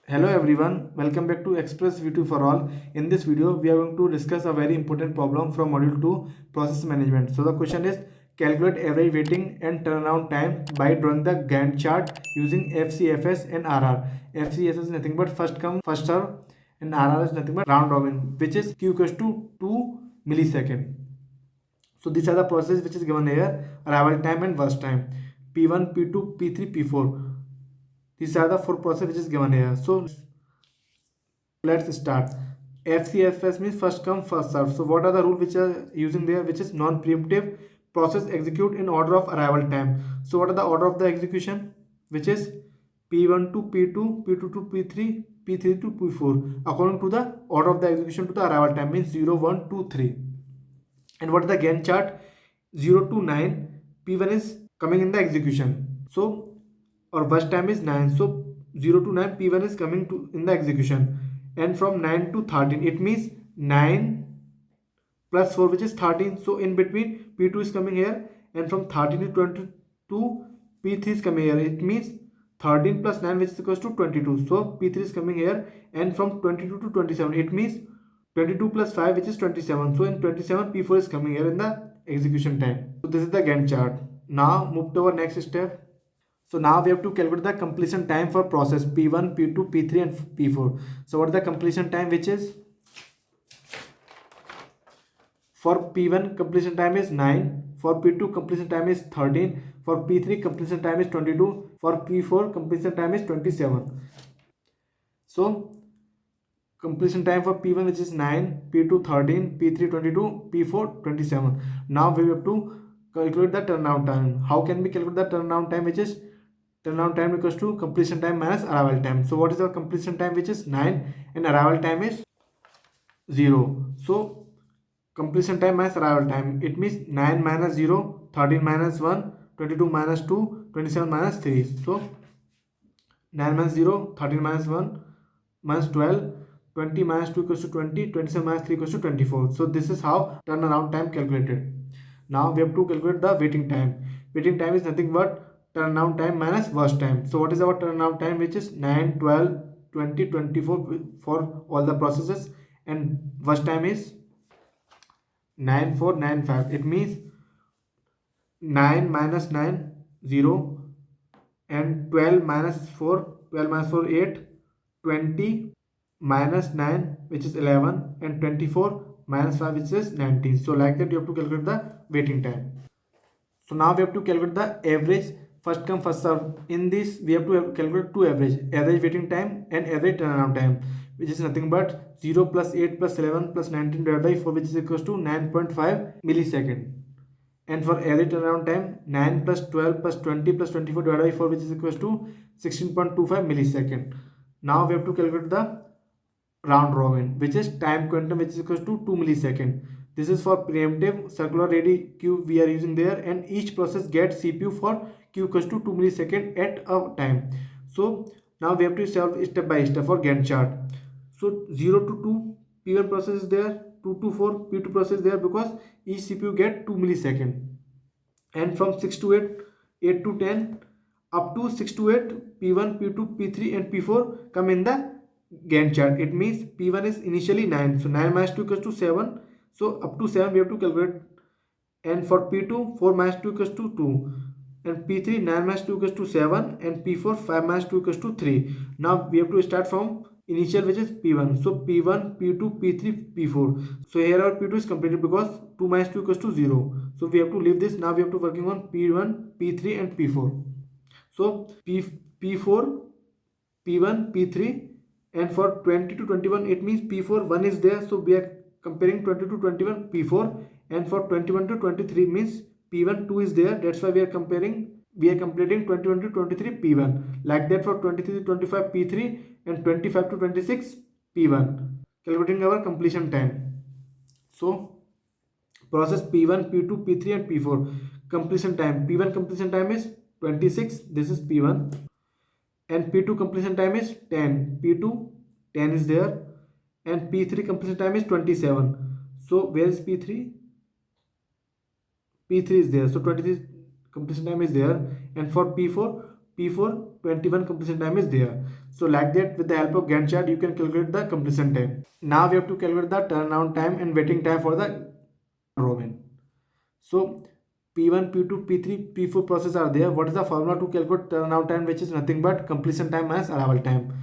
Hello everyone, welcome back to Express VTU for all. In this video, we are going to discuss a very important problem from module 2 process management. So the question is calculate average waiting and turnaround time by drawing the Gantt chart using FCFS and RR. FCFS is nothing but first come first serve and RR is nothing but round robin, which is Q equals to 2 millisecond. So these are the processes which is given here: arrival time and burst time, P1, P2, P3, P4. These are the four processes which is given here. So let's start. FCFS means first come first serve. So what are the rules which are using there, which is non-preemptive process execute in order of arrival time. So what are the order of the execution, which is P1 to P2, P2 to P3, P3 to P4 according to the order of the execution to the arrival time, means 0, 1, 2, 3. And what is the Gantt chart? 0 to 9, P1 is coming in the execution. So our burst time is 9. So 0 to 9, P1 is coming to in the execution. And from 9 to 13, it means 9 plus 4, which is 13. So in between, P2 is coming here. And from 13 to 22, P3 is coming here. It means 13 plus 9, which is equals to 22. So P3 is coming here. And from 22 to 27, it means 22 plus 5, which is 27. So in 27, P4 is coming here in the execution time. So this is the Gantt chart. Now move to our next step. So now we have to calculate the completion time for process P1, P2, P3 and P4. So what is the completion time, which is for P1 completion time is 9, for P2 completion time is 13, for P3 completion time is 22, for P4 completion time is 27. So completion time for P1, which is 9, P2 13, P3 22, P4 27. Now we have to calculate the turnaround time. How can we calculate the turnaround time, which is turnaround time equals to completion time minus arrival time. So what is our completion time, which is 9, and arrival time is 0. So completion time minus arrival time, it means 9 minus 0, 13 minus 1, 22 minus 2, 27 minus 3. So 9 minus 0, 13 minus 1 minus 12, 20 minus 2 equals to 20, 27 minus 3 equals to 24. So this is how turnaround time calculated. Now we have to calculate the waiting time. Waiting time is nothing but turnaround time minus burst time. So what is our turnaround time, which is 9, 12, 20, 24 for all the processes, and burst time is 9, 4, 9, 5. It means 9 minus 9, 0, and 12 minus 4, 12 minus 4, 8, 20 minus 9, which is 11, and 24 minus 5, which is 19. So like that you have to calculate the waiting time. So now we have to calculate the average first come first serve. In this we have to calculate two average waiting time and average turnaround time, which is nothing but 0 plus 8 plus 11 plus 19 divided by 4, which is equals to 9.5 millisecond. And for average turnaround time, 9 plus 12 plus 20 plus 24 divided by 4, which is equals to 16.25 millisecond. Now we have to calculate the round robin, which is time quantum, which is equals to 2 millisecond. This is for preemptive circular ready queue we are using there, and each process gets CPU for q equals to 2 millisecond at a time. So now we have to solve step by step for Gantt chart. So 0 to 2 P1 process is there, 2 to 4 P2 process is there, because each CPU get 2 millisecond. And from 6 to 8, 8 to 10, up to 6 to 8, P1, P2, P3 and P4 come in the Gantt chart. It means P1 is initially 9, so 9 minus 2 equals to 7. So up to 7 we have to calculate. And for P2, 4 minus 2 equals to 2, and P3, 9 minus 2 equals to 7, and P4, 5 minus 2 equals to 3. Now we have to start from initial, which is P1. So P1, P2, P3, P4. So here our P2 is completed because 2 minus 2 equals to 0. So we have to leave this. Now we have to working on P1, P3 and P4. So P4, P1, P3, and for 20 to 21, it means P4 1 is there. So we are comparing 20 to 21 P4, and for 21 to 23 means P1 2 is there. That's why we are completing 21 to 23 P1. Like that for 23 to 25 P3 and 25 to 26 P1. Calculating our completion time. So process P1, P2, P3 and P4 completion time. P1 completion time is 26. This is P1. And P2 completion time is 10. P2 10 is there, and P3 completion time is 27. So where is P3? P3 is there. So 23 completion time is there. And for P4, 21 completion time is there. So like that, with the help of Gantt chart, you can calculate the completion time. Now we have to calculate the turnaround time and waiting time for the robin. So P1, P2, P3, P4 process are there. What is the formula to calculate turnaround time, which is nothing but completion time minus arrival time?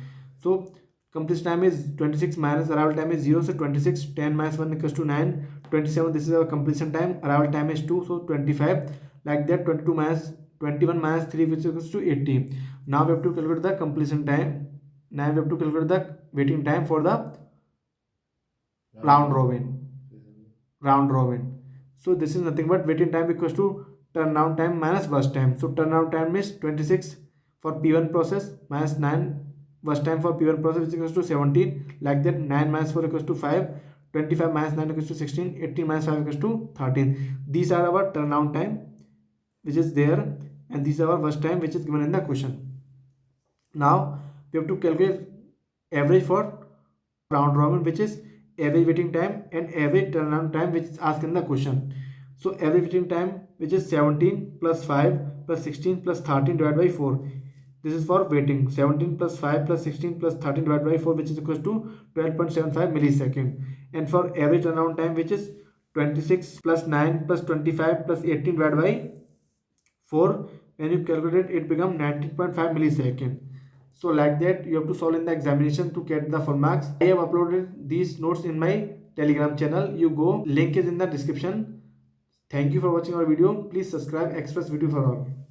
So completion time is 26 minus arrival time is 0. So 26, 10 minus 1 equals to 9. 27, this is our completion time. Arrival time is 2. So 25. Like that, 22 minus 21 minus 3, which equals to 80. Now we have to calculate the completion time. Now we have to calculate the waiting time for the round robin. So this is nothing but waiting time equals to turnaround time minus burst time. So turnaround time is 26 for P1 process minus 9 burst time for P1 process, which equals to 17. Like that, 9 minus 4 equals to 5. 25 minus 9 equals to 16. 18 minus 5 equals to 13. These are our turnaround time which is there, and these are our burst time which is given in the question. Now we have to calculate average for round robin, which is average waiting time and average turnaround time, which is asked in the question. So average waiting time, which is 17 plus 5 plus 16 plus 13 divided by 4. This is for waiting. 17 plus 5 plus 16 plus 13 divided by 4, which is equals to 12.75 millisecond. And for average turnaround time, which is 26 plus 9 plus 25 plus 18 divided by 4. When you calculate it, becomes 19.5 millisecond. So like that, you have to solve in the examination to get the full marks. I have uploaded these notes in my Telegram channel. You go, link is in the description. Thank you for watching our video. Please subscribe Express Video for All.